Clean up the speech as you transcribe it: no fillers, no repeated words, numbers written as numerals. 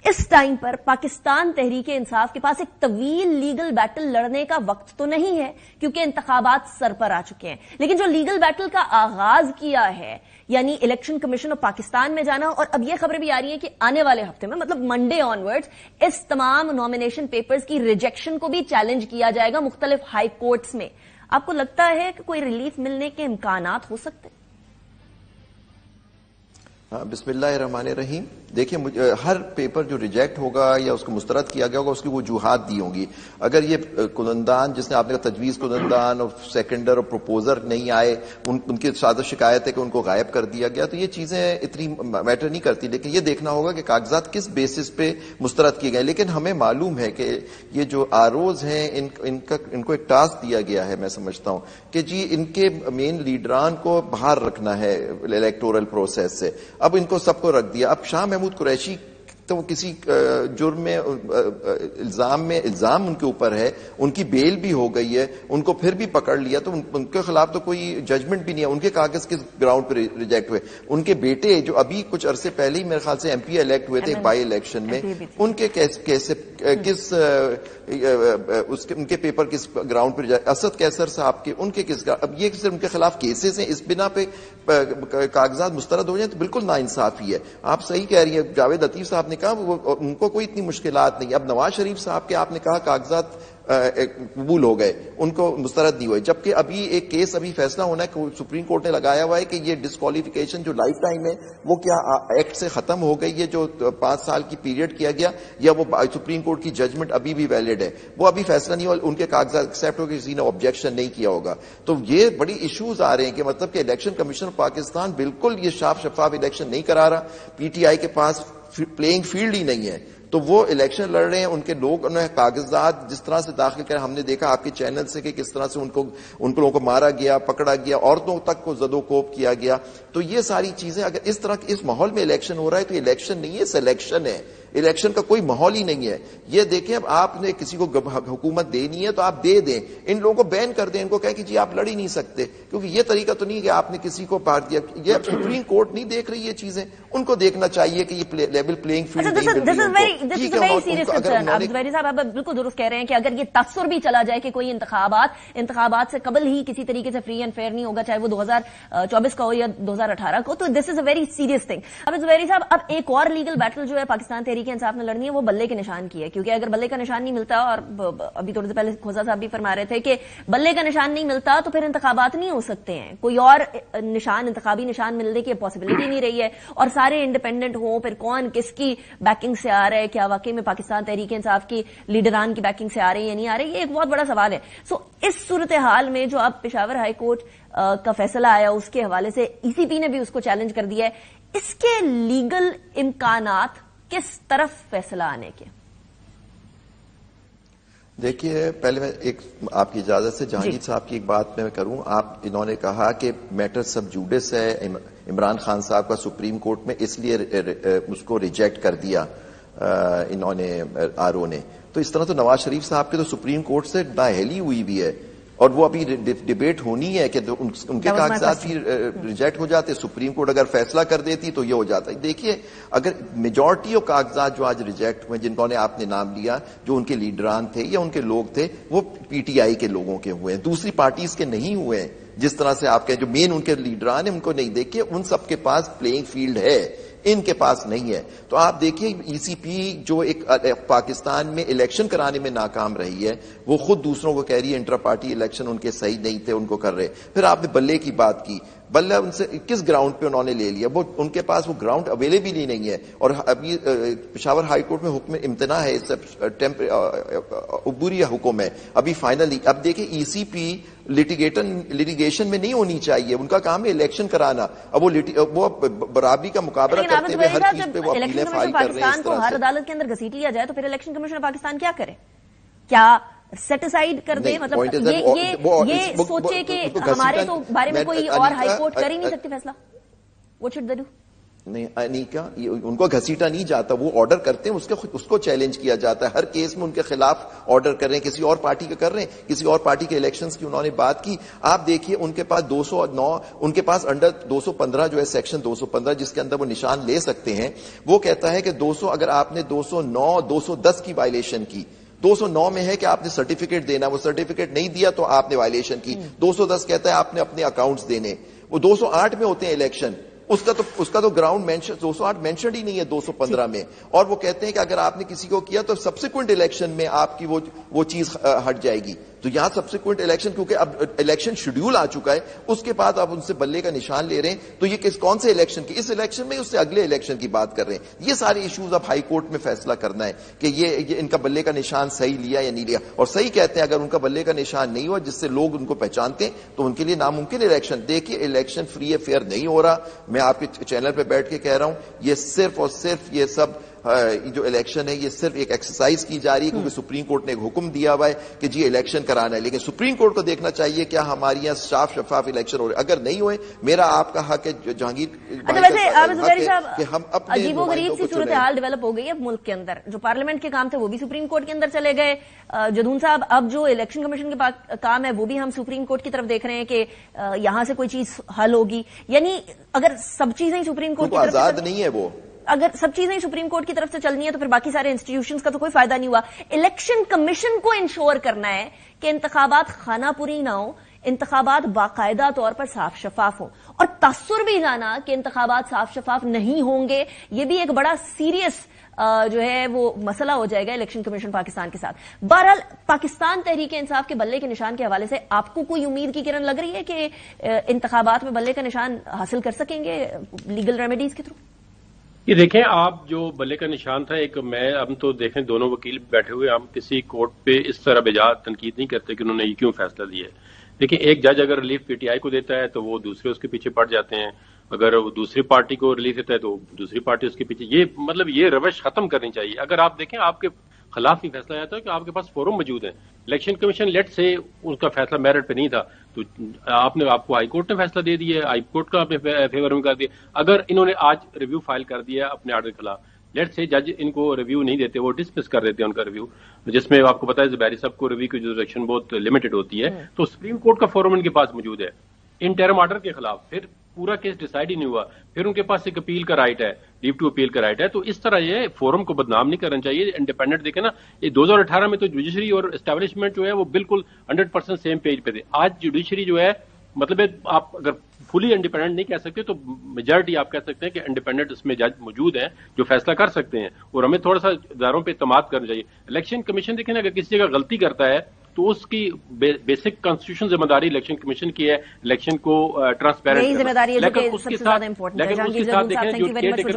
اس time پر پاکستان تحریک انصاف کے پاس ایک طویل لیگل بیٹل لڑنے کا وقت تو نہیں ہے کیونکہ انتخابات سر پر آ چکے ہیں، لیکن جو لیگل بیٹل کا آغاز کیا ہے یعنی الیکشن کمیشن آف پاکستان میں جانا، اور اب یہ خبریں بھی آ رہی ہیں کہ آنے والے ہفتے میں مطلب منڈے آنورڈز اس تمام نامینیشن پیپرز کی ریجیکشن کو بھی چیلنج کیا جائے گا مختلف ہائی کورٹس میں. آپ کو لگتا ہے کہ کوئی ریلیف ملنے کے امکانات ہو سکتے ہیں؟ بسم اللہ الرحمن الرحیم. دیکھیں، ہر پیپر جو ریجیکٹ ہوگا یا اس کو مسترد کیا گیا ہوگا اس کی وجوہات دی ہوں گی. اگر یہ کنندان جس نے آپ نے کہا تجویز کنندان اور سیکنڈر اور پروپوزر نہیں آئے، ان کی سادہ شکایت ہے کہ ان کو غائب کر دیا گیا، تو یہ چیزیں اتنی میٹر نہیں کرتی، لیکن یہ دیکھنا ہوگا کہ کاغذات کس بیسس پہ مسترد کیے گئے. لیکن ہمیں معلوم ہے کہ یہ جو آروز ہیں ان کو ایک ٹاسک دیا گیا ہے، میں سمجھتا ہوں کہ جی ان کے مین لیڈران کو باہر رکھنا ہے الیکٹورل پروسیس سے. اب ان کو سب کو رکھ دیا. اب شاہ محمود قریشی تو وہ کسی جرم میں الزام ان کے اوپر ہے، ان کی بیل بھی ہو گئی ہے، ان کو پھر بھی پکڑ لیا تو ان کے خلاف تو کوئی ججمنٹ بھی نہیں ہے. ان کے کاغذ کس گراؤنڈ پہ ریجیکٹ ہوئے؟ ان کے بیٹے جو ابھی کچھ عرصے پہلے ہی میرے خیال سے ایم پی الیکٹ ہوئے تھے ایک بائی الیکشن میں، ان کے کیسے کس ان کے پیپر کس گراؤنڈ پہ اسد کیسر صاحب کے ان کے کس، اب یہ صرف ان کے خلاف کیسز ہیں، اس بنا پہ کاغذات مسترد ہو جائیں تو بالکل ناانصافی ہے. آپ صحیح کہہ رہی ہیں. جاوید لطیف صاحب نے کہا ان کو کوئی اتنی مشکلات نہیں. اب نواز شریف صاحب کے آپ نے کہا کاغذات قبول ہو گئے، ان کو مسترد نہیں ہوئے، جبکہ ابھی ایک کیس ابھی فیصلہ ہونا ہے. سپریم کورٹ نے لگایا ہوا ہے کہ یہ ڈسکوالیفیکیشن جو لائف ٹائم ہے وہ کیا ایکٹ سے ختم ہو گئی ہے، جو 5 سال کی پیریڈ کیا گیا، یا وہ سپریم کورٹ کی ججمنٹ ابھی بھی ویلڈ ہے. وہ ابھی فیصلہ نہیں ہوا، ان کے کاغذات ایکسپٹ ہو کے کسی نے آبجیکشن نہیں کیا ہوگا. تو یہ بڑی ایشوز آ رہے ہیں کہ مطلب کہ الیکشن کمیشن پاکستان بالکل یہ شفاف الیکشن نہیں کرا رہا. پی ٹی آئی کے پاس پلینگ فیلڈ ہی نہیں ہے، تو وہ الیکشن لڑ رہے ہیں. ان کے لوگ انہیں کاغذات جس طرح سے داخل کریں، ہم نے دیکھا آپ کے چینل سے کہ کس طرح سے ان لوگوں کو مارا گیا، پکڑا گیا، عورتوں تک کو زد و کوب کیا گیا. تو یہ ساری چیزیں اگر اس طرح اس ماحول میں الیکشن ہو رہا ہے تو یہ الیکشن نہیں ہے، سلیکشن ہے. الیکشن کا کوئی ماحول ہی نہیں ہے. یہ دیکھیں، اب آپ نے کسی کو حکومت دینی ہے تو آپ دے دیں، ان لوگوں کو بین کر دیں، ان کو کہیں کہ جی آپ لڑ ہی نہیں سکتے، کیونکہ یہ طریقہ تو نہیں کہ آپ نے کسی کو پار دیا. یہ سپریم کورٹ نہیں دیکھ رہی یہ چیزیں، ان کو دیکھنا چاہیے کہ یہ لیول پلینگ فیلڈ نہیں مل رہی. صاحب آپ بالکل درست کہہ رہے ہیں کہ اگر یہ تصور بھی چلا جائے کہ کوئی انتخابات سے قبل ہی کسی طریقے سے فری اینڈ فیئر نہیں ہوگا، چاہے وہ 2024 کا ہو یا 2018 کو، تو دس از اے ویری سیریس تھنگ. اب زبیری صاحب، اب ایک اور لیگل بیٹل جو ہے پاکستان تحریک انصاف نے لڑنی ہے وہ بلے کے نشان کی ہے، کیونکہ اگر بلے کا نشان نہیں ملتا، اور ابھی تھوڑے سے پہلے کھوسا صاحب بھی فرما رہے تھے کہ بلے کا نشان نہیں ملتا تو پھر انتخابات نہیں ہو سکتے ہیں، کوئی اور نشان انتخابی نشان ملنے کی پاسبلٹی نہیں رہی ہے، اور سارے انڈیپینڈنٹ ہوں، پھر کون کس کی بیکنگ سے آ رہا ہے، کیا واقعی میں پاکستان تحریک انصاف کی لیڈران کی بیکنگ سے آ رہی ہے یا نہیں آ رہی، یہ ایک بہت بڑا سوال ہے. سو اس صورتحال میں جو اب پشاور ہائی کورٹ کا فیصلہ آیا اس کے حوالے سے ای سی پی نے بھی اس کو چیلنج کر دیا ہے، اس کے لیگل امکانات کس طرف فیصلہ آنے کے؟ دیکھیے، پہلے میں ایک آپ کی اجازت سے جہانگیر صاحب کی ایک بات میں کروں. انہوں نے کہا کہ میٹر سب جوڈس ہے عمران خان صاحب کا سپریم کورٹ میں، اس لیے اس کو ریجیکٹ کر دیا انہوں نے آر او نے. تو اس طرح تو نواز شریف صاحب کے تو سپریم کورٹ سے نااہلی ہوئی بھی ہے، اور وہ ابھی ڈیبیٹ ہونی ہے کہ ان کے کاغذات بھی ریجیکٹ ہو جاتے. سپریم کورٹ اگر فیصلہ کر دیتی تو یہ ہو جاتا ہے. دیکھیے، اگر میجورٹی آف کاغذات جو آج ریجیکٹ ہوئے، جن کو آپ نے نام لیا، جو ان کے لیڈران تھے یا ان کے لوگ تھے، وہ پی ٹی آئی کے لوگوں کے ہوئے ہیں، دوسری پارٹیز کے نہیں ہوئے ہیں. جس طرح سے آپ کہیں جو مین ان کے لیڈران ہیں ان کو نہیں. دیکھیے، ان سب کے پاس پلینگ فیلڈ ہے، ان کے پاس نہیں ہے. تو آپ دیکھیے ای سی پی جو ایک پاکستان میں الیکشن کرانے میں ناکام رہی ہے، وہ خود دوسروں کو کہہ رہی ہے انٹرا پارٹی الیکشن ان کے صحیح نہیں تھے، ان کو کر رہے. پھر آپ نے بلے کی بات کی، بلہ ان سے کس گراؤنڈ پہ انہوں نے لے لیا؟ وہ ان کے پاس وہ گراؤنڈ اویلیبل ہی نہیں ہے. اور ابھی پشاور ہائی کورٹ میں حکم امتناع ہے، عبوری حکم ہے ابھی فائنلی. اب دیکھیں، ای سی پی لیٹیگیشن میں نہیں ہونی چاہیے، ان کا کام ہے الیکشن کرانا. اب وہ برابری کا مقابلہ کرتے ہوئے ہر چیز پہ وہ اپیلیں فائل کر رہے ہیں. پاکستان کو ہر عدالت کے اندر گھسیٹ لیا جائے تو پھر الیکشن کمیشن پاکستان کیا کرے؟ کیا سیٹ اسائڈ کر دے؟ مطلب یہ سوچے کہ ہمارے تو بارے میں کوئی اور ہائی کورٹ کر ہی نہیں سکتی فیصلہ. What should they do? نہیں کیا ان کو گھسیٹا نہیں جاتا, وہ آرڈر کرتے ہیں, اس کو چیلنج کیا جاتا ہے. ہر کیس میں ان کے خلاف آرڈر کر رہے ہیں, کسی اور پارٹی کا کر رہے ہیں, کسی اور پارٹی کے الیکشنز کی انہوں نے بات کی. آپ دیکھیے ان کے پاس 209, ان کے پاس انڈر 215 جو ہے سیکشن 215 جس کے اندر وہ نشان لے سکتے ہیں, وہ کہتا ہے کہ 200 اگر آپ نے 209 210 کی وائلیشن کی, 209 میں ہے کہ آپ نے سرٹیفکیٹ دینا, وہ سرٹیفکیٹ نہیں دیا تو آپ نے وائلیشن کی. 210 کہتا ہے آپ نے اپنے اکاؤنٹس دینے. وہ 208 میں ہوتے ہیں الیکشن, اس کا تو گراؤنڈ مینشن 208 مینشنڈ ہی نہیں ہے 215 میں. اور وہ کہتے ہیں کہ اگر آپ نے کسی کو کیا تو سبسیکوینٹ الیکشن میں آپ کی وہ چیز ہٹ جائے گی. تو یہاں سبسیکوینٹ الیکشن, کیونکہ اب الیکشن شیڈیول آ چکا ہے, اس کے بعد آپ ان سے بلے کا نشان لے رہے ہیں, تو یہ کون سے الیکشن کی, اس الیکشن میں اس سے اگلے الیکشن کی بات کر رہے ہیں. یہ سارے ایشوز اب ہائی کورٹ میں فیصلہ کرنا ہے کہ یہ ان کا بلے کا نشان صحیح لیا یا نہیں لیا. اور صحیح کہتے ہیں اگر ان کا بلے کا نشان نہیں ہوا جس سے لوگ ان کو پہچانتے ہیں تو ان کے لیے ناممکن الیکشن. دیکھیے الیکشن فری فیئر نہیں ہو رہا, میں آپ کے چینل پہ بیٹھ کے کہہ رہا ہوں, یہ صرف اور صرف یہ سب جو الیکشن ہے یہ صرف ایک ایکسرسائز کی جا رہی ہے, کیونکہ سپریم کورٹ نے ایک حکم دیا ہوا ہے کہ جی الیکشن کرانا ہے. لیکن سپریم کورٹ کو دیکھنا چاہیے کیا ہمارے یہاں صاف شفاف الیکشن ہو رہے. اگر نہیں ہوئے, میرا آپ کا حق ہے جہانگیر کہ ہم عجیب و غریب سی صورتحال ڈیولپ ہو گئی ہے ملک کے اندر. جو پارلیمنٹ کے کام تھے وہ بھی سپریم کورٹ کے اندر چلے گئے. جدون صاحب, اب جو الیکشن کمیشن کے کام ہے وہ بھی ہم سپریم کورٹ کی طرف دیکھ رہے ہیں کہ یہاں سے کوئی چیز حل ہوگی. یعنی اگر سب چیزیں سپریم کورٹ کی طرف آزاد نہیں ہے, وہ اگر سب چیزیں سپریم کورٹ کی طرف سے چلنی ہے تو پھر باقی سارے انسٹیٹیوشنز کا تو کوئی فائدہ نہیں ہوا. الیکشن کمیشن کو انشور کرنا ہے کہ انتخابات خانہ پوری نہ ہو, انتخابات باقاعدہ طور پر صاف شفاف ہوں, اور تاثر بھی جانا کہ انتخابات صاف شفاف نہیں ہوں گے, یہ بھی ایک بڑا سیریس جو ہے وہ مسئلہ ہو جائے گا الیکشن کمیشن پاکستان کے ساتھ. بہرحال پاکستان تحریک انصاف کے بلے کے نشان کے حوالے سے آپ کو کوئی امید کی کرن لگ رہی ہے کہ انتخابات میں بلے کا نشان حاصل کر سکیں گے لیگل ریمیڈیز کے تھرو؟ یہ دیکھیں, آپ جو بلے کا نشان تھا, ایک میں ہم تو دیکھیں دونوں وکیل بیٹھے ہوئے, ہم کسی کورٹ پہ اس طرح بجا تنقید نہیں کرتے کہ انہوں نے یہ کیوں فیصلہ لیا ہے. دیکھیں, ایک جج اگر ریلیف پی ٹی آئی کو دیتا ہے تو وہ دوسرے اس کے پیچھے پڑ جاتے ہیں, اگر وہ دوسری پارٹی کو ریلیف دیتا ہے تو دوسری پارٹی اس کے پیچھے. یہ مطلب یہ روش ختم کرنی چاہیے. اگر آپ دیکھیں آپ کے خلاف ہی فیصلہ آیا تھا کہ آپ کے پاس فورم موجود ہے, الیکشن کمیشن لیٹ سے ان کا فیصلہ میرٹ پہ نہیں تھا تو آپ کو ہائی کورٹ نے فیصلہ دے دیا, ہائی کورٹ کا اپنے فیور میں کر دیا. اگر انہوں نے آج ریویو فائل کر دیا اپنے آرڈر کے خلاف, لیٹ سے جج ان کو ریویو نہیں دیتے, وہ ڈسمس کر دیتے ہیں ان کا ریویو, جس میں آپ کو پتا ہے زبیری صاحب کو ریویو کی جوریسڈکشن بہت لمیٹڈ ہوتی ہے, تو سپریم کورٹ کا فورم ان کے پاس موجود ہے انٹرم آرڈر کے خلاف. پھر پورا کیس ڈیسائیڈ ہی نہیں ہوا, پھر ان کے پاس ایک اپیل کا رائٹ ہے, لیو ٹو اپیل کا رائٹ ہے. تو اس طرح یہ فورم کو بدنام نہیں کرنا چاہیے. انڈیپینڈنٹ دیکھیں نا, یہ 2018 میں تو جوڈیشری اور اسٹیبلشمنٹ جو ہے وہ بالکل 100% سیم پیج پہ تھے. آج جوڈیشری جو ہے مطلب آپ اگر فلی انڈیپینڈنٹ نہیں کہہ سکتے تو میجارٹی آپ کہہ سکتے ہیں کہ انڈیپینڈنٹ اس میں جج موجود ہیں جو فیصلہ کر سکتے ہیں, اور ہمیں تھوڑا سا اداروں پہ اعتماد کرنا چاہیے. الیکشن کمیشن دیکھیں نا, اگر کسی جگہ غلطی کرتا ہے تو اس کی بیسک کانسٹیٹیوشن ذمہ داری الیکشن کمیشن کی ہے, الیکشن کو ٹرانسپیرنٹ, ذمہ داری ہے, لیکن اس کے ساتھ دیکھیں